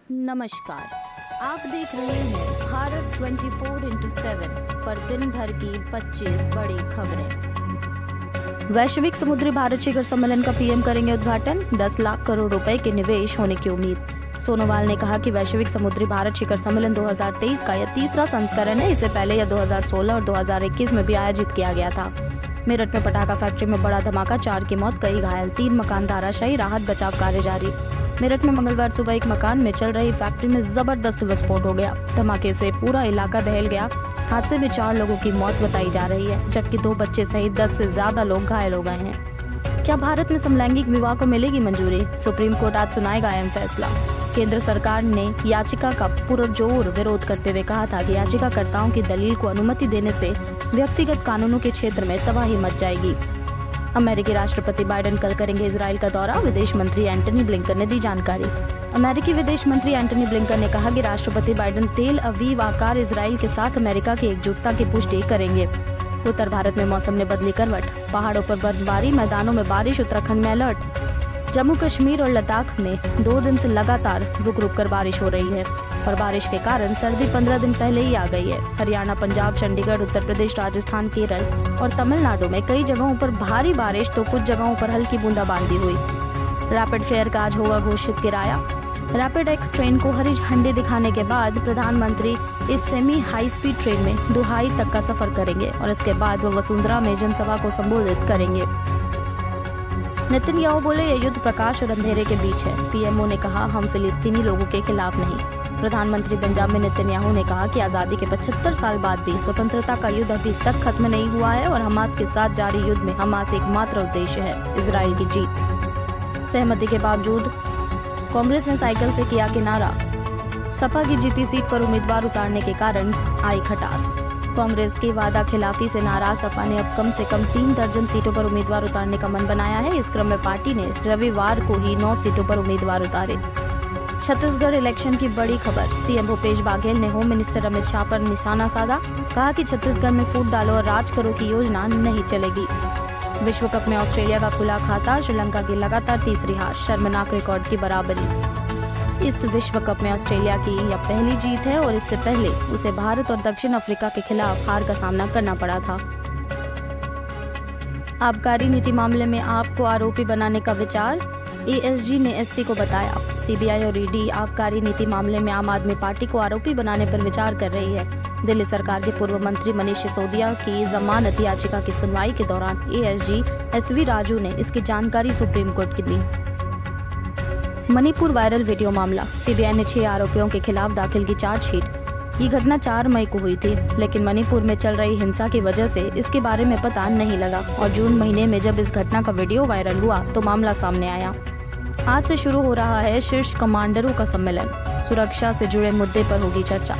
नमस्कार, आप देख रहे हैं भारत 24x7 पर दिन भर की 25 बड़ी खबरें। वैश्विक समुद्री भारत शिखर सम्मेलन का पीएम करेंगे उद्घाटन। 10 लाख करोड़ रुपए के निवेश होने की उम्मीद। सोनोवाल ने कहा कि वैश्विक समुद्री भारत शिखर सम्मेलन 2023 का यह तीसरा संस्करण है। इससे पहले यह 2016 और 2021 में भी आयोजित किया गया था। मेरठ में पटाखा फैक्ट्री में बड़ा धमाका, 4 की मौत, कई घायल, 3 मकान धराशायी, राहत बचाव कार्य जारी। मेरठ में मंगलवार सुबह एक मकान में चल रही फैक्ट्री में जबरदस्त विस्फोट हो गया। धमाके से पूरा इलाका दहल गया। हादसे में 4 लोगों की मौत बताई जा रही है, जबकि 2 बच्चे सहित 10 से ज्यादा लोग घायल हो गए हैं। क्या भारत में समलैंगिक विवाह को मिलेगी मंजूरी? सुप्रीम कोर्ट आज सुनाएगा अहम फैसला। केंद्र सरकार ने याचिका का पुरजोर विरोध करते हुए कहा था कि याचिकाकर्ताओं की दलील को अनुमति देने से व्यक्तिगत कानूनों के क्षेत्र में तबाही मच जाएगी। अमेरिकी राष्ट्रपति बाइडेन कल करेंगे इजराइल का दौरा। विदेश मंत्री एंटनी ब्लिंकन ने दी जानकारी। अमेरिकी विदेश मंत्री एंटनी ब्लिंकन ने कहा कि राष्ट्रपति बाइडेन तेल अवीव आकार इजराइल के साथ अमेरिका की एकजुटता की पुष्टि करेंगे। उत्तर भारत में मौसम ने बदली करवट, पहाड़ों पर बर्फबारी, मैदानों में बारिश, उत्तराखंड में अलर्ट। जम्मू कश्मीर और लद्दाख में 2 दिन से लगातार रुक रुक कर बारिश हो रही है और बारिश के कारण सर्दी 15 दिन पहले ही आ गई है। हरियाणा, पंजाब, चंडीगढ़, उत्तर प्रदेश, राजस्थान, केरल और तमिलनाडु में कई जगहों पर भारी बारिश तो कुछ जगहों पर हल्की बूंदाबांदी हुई। रैपिड फेयर का आज होगा घोषित किराया। रैपिड एक्स ट्रेन को हरी झंडी दिखाने के बाद प्रधानमंत्री इस सेमी हाई स्पीड ट्रेन में दुहाई तक का सफर करेंगे और इसके बाद वो वसुंधरा में जनसभा को संबोधित करेंगे। नेतन्याहू बोले, यह युद्ध प्रकाश और अंधेरे के बीच है। पीएमओ ने कहा, हम फिलिस्तीनी लोगों के खिलाफ नहीं। प्रधानमंत्री बेंजामिन नेतन्याहू ने कहा कि आजादी के 75 साल बाद भी स्वतंत्रता का युद्ध अभी तक खत्म नहीं हुआ है और हमास के साथ जारी युद्ध में हमास एकमात्र उद्देश्य है इजराइल की जीत। सहमति के बावजूद कांग्रेस ने साइकिल से किया किनारा। सपा की जीती सीट पर उम्मीदवार उतारने के कारण आई खटास। कांग्रेस की वादा खिलाफी से नाराज सपा ने अब कम से कम 3 दर्जन सीटों पर उम्मीदवार उतारने का मन बनाया है। इस क्रम में पार्टी ने रविवार को ही 9 सीटों पर उम्मीदवार उतारे। छत्तीसगढ़ इलेक्शन की बड़ी खबर। सीएम भूपेश बघेल ने होम मिनिस्टर अमित शाह पर निशाना साधा। कहा कि छत्तीसगढ़ में फूट डालो और राज करो की योजना नहीं चलेगी। विश्व कप में ऑस्ट्रेलिया का खुला खाता, श्रीलंका की लगातार तीसरी हार, शर्मनाक रिकॉर्ड की बराबरी। इस विश्व कप में ऑस्ट्रेलिया की यह पहली जीत है और इससे पहले उसे भारत और दक्षिण अफ्रीका के खिलाफ हार का सामना करना पड़ा था। आबकारी नीति मामले में आप को आरोपी बनाने का विचार, एएसजी ने एससी को बताया। सीबीआई और ईडी आबकारी नीति मामले में आम आदमी पार्टी को आरोपी बनाने पर विचार कर रही है। दिल्ली सरकार के पूर्व मंत्री मनीष सिसोदिया की जमानत याचिका की सुनवाई के दौरान एएसजी एसवी राजू ने इसकी जानकारी सुप्रीम कोर्ट की दी। मणिपुर वायरल वीडियो मामला। सीबीआई ने 6 आरोपियों के खिलाफ दाखिल की चार्जशीट। ये घटना 4 मई को हुई थी, लेकिन मणिपुर में चल रही हिंसा की वजह से इसके बारे में पता नहीं लगा और जून महीने में जब इस घटना का वीडियो वायरल हुआ तो मामला सामने आया। आज से शुरू हो रहा है शीर्ष कमांडरों का सम्मेलन। सुरक्षा से जुड़े मुद्दे पर होगी चर्चा।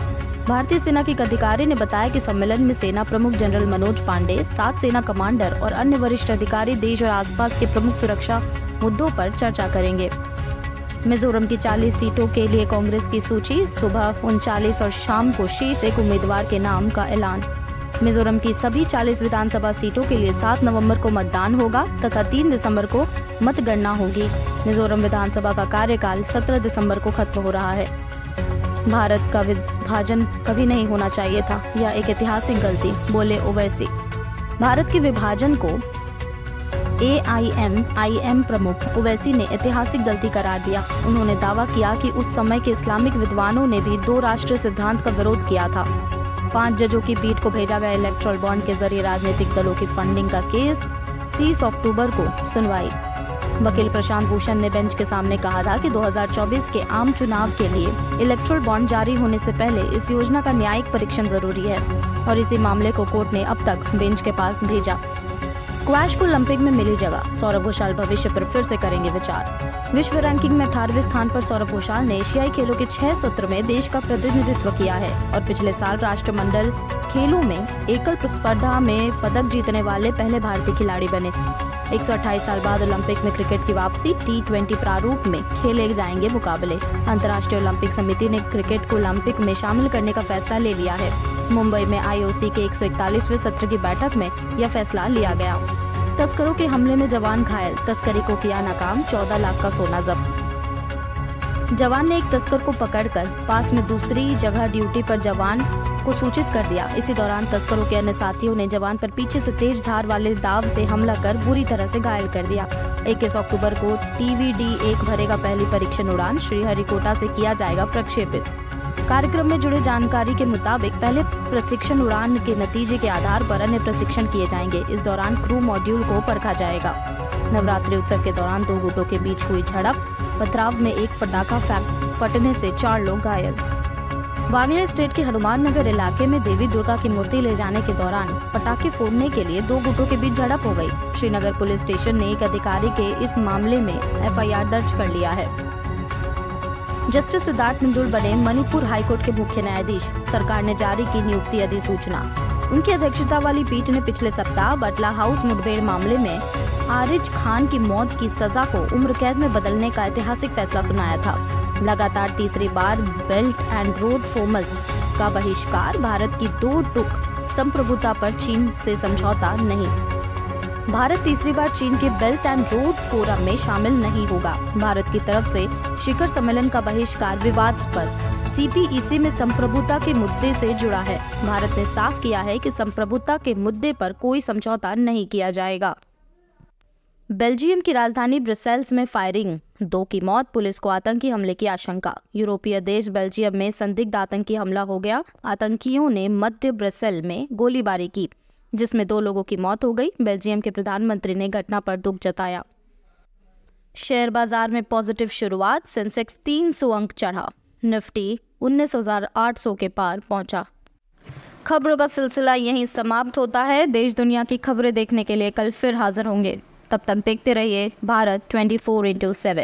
भारतीय सेना के एक अधिकारी ने बताया कि सम्मेलन में सेना प्रमुख जनरल मनोज पांडे, 7 सेना कमांडर और अन्य वरिष्ठ अधिकारी देश और आसपास के प्रमुख सुरक्षा मुद्दों पर चर्चा करेंगे। मिजोरम की 40 सीटों के लिए कांग्रेस की सूची। सुबह 39 और शाम को शेष एक उम्मीदवार के नाम का ऐलान। मिजोरम की सभी 40 विधानसभा सीटों के लिए 7 नवंबर को मतदान होगा तथा 3 दिसंबर को मतगणना होगी। मिजोरम विधानसभा का कार्यकाल 17 दिसंबर को खत्म हो रहा है। भारत का विभाजन कभी नहीं होना चाहिए था, यह एक ऐतिहासिक गलती, बोले ओवैसी। भारत के विभाजन को AIM प्रमुख ओवैसी ने ऐतिहासिक गलती करार दिया। उन्होंने दावा किया कि उस समय के इस्लामिक विद्वानों ने भी 2 राष्ट्र सिद्धांत का विरोध किया था। 5 जजों की पीठ को भेजा गया इलेक्ट्रल बॉन्ड के जरिए राजनीतिक दलों की फंडिंग का केस। 30 अक्टूबर को सुनवाई। वकील प्रशांत भूषण ने बेंच के सामने कहा था कि 2024 के आम चुनाव के लिए इलेक्ट्रल बॉन्ड जारी होने से पहले इस योजना का न्यायिक परीक्षण जरूरी है और इसी मामले को कोर्ट ने अब तक बेंच के पास भेजा। स्क्वैश को ओलंपिक में मिली जगह। सौरभ घोषाल भविष्य पर फिर से करेंगे विचार। विश्व रैंकिंग में 18वें स्थान पर सौरभ घोषाल ने एशियाई खेलों के 6 सत्र में देश का प्रतिनिधित्व किया है और पिछले साल राष्ट्रमंडल खेलों में एकल स्पर्धा में पदक जीतने वाले पहले भारतीय खिलाड़ी बने। 128 साल बाद ओलंपिक में क्रिकेट की वापसी। T20 प्रारूप में खेले जाएंगे मुकाबले। अंतर्राष्ट्रीय ओलंपिक समिति ने क्रिकेट को ओलंपिक में शामिल करने का फैसला ले लिया है। मुंबई में IOC के 141वें सत्र की बैठक में यह फैसला लिया गया। तस्करों के हमले में जवान घायल, तस्करी को किया नाकाम, 14 लाख का सोना जब्त। जवान ने एक तस्कर को पकड़कर पास में दूसरी जगह ड्यूटी पर जवान को सूचित कर दिया। इसी दौरान तस्करों के अन्य साथियों ने जवान पर पीछे से तेज धार वाले दाव से हमला कर बुरी तरह से घायल कर दिया। 21 अक्टूबर को TVD-1 भरेगा पहली परीक्षण उड़ान, श्रीहरिकोटा से किया जाएगा प्रक्षेपित। कार्यक्रम में जुड़े जानकारी के मुताबिक पहले प्रशिक्षण उड़ान के नतीजे के आधार पर अन्य प्रशिक्षण किए जाएंगे। इस दौरान क्रू मॉड्यूल को परखा जाएगा। नवरात्रि उत्सव के दौरान 2 गुटों के बीच हुई झड़प, पथराव में एक पटाखा फटने से 4 लोग घायल। बांग्ला स्टेट के हनुमान नगर इलाके में देवी दुर्गा की मूर्ति ले जाने के दौरान पटाखे फोड़ने के लिए 2 गुटों के बीच झड़प हो गई। श्रीनगर पुलिस स्टेशन ने एक अधिकारी के इस मामले में FIR दर्ज कर लिया है। जस्टिस सिद्धार्थ नंदुल बने मणिपुर हाईकोर्ट के मुख्य न्यायाधीश। सरकार ने जारी की नियुक्ति अधिसूचना। उनकी अध्यक्षता वाली पीठ ने पिछले सप्ताह बटला हाउस मुठभेड़ मामले में आरिज खान की मौत की सजा को उम्र कैद में बदलने का ऐतिहासिक फैसला सुनाया था। लगातार तीसरी बार बेल्ट एंड रोड फोरम्स का बहिष्कार। भारत की 2 टूक संप्रभुता पर चीन से समझौता नहीं। भारत तीसरी बार चीन के बेल्ट एंड रोड फोरम में शामिल नहीं होगा। भारत की तरफ से शिखर सम्मेलन का बहिष्कार विवादास्पद। CPEC में संप्रभुता के मुद्दे से जुड़ा है। भारत ने साफ किया है कि संप्रभुता के मुद्दे पर कोई समझौता नहीं किया जाएगा। बेल्जियम की राजधानी ब्रसेल्स में फायरिंग, 2 की मौत, पुलिस को आतंकी हमले की आशंका। यूरोपीय देश बेल्जियम में संदिग्ध आतंकी हमला हो गया। आतंकियों ने मध्य ब्रसेल में गोलीबारी की, जिसमें 2 लोगों की मौत हो गई। बेल्जियम के प्रधानमंत्री ने घटना पर दुख जताया। शेयर बाजार में पॉजिटिव शुरुआत, सेंसेक्स 300 अंक चढ़ा, निफ्टी 19,800 के पार पहुंचा। खबरों का सिलसिला यहीं समाप्त होता है। देश दुनिया की खबरें देखने के लिए कल फिर हाजिर होंगे। तब तक देखते रहिए भारत 24/7।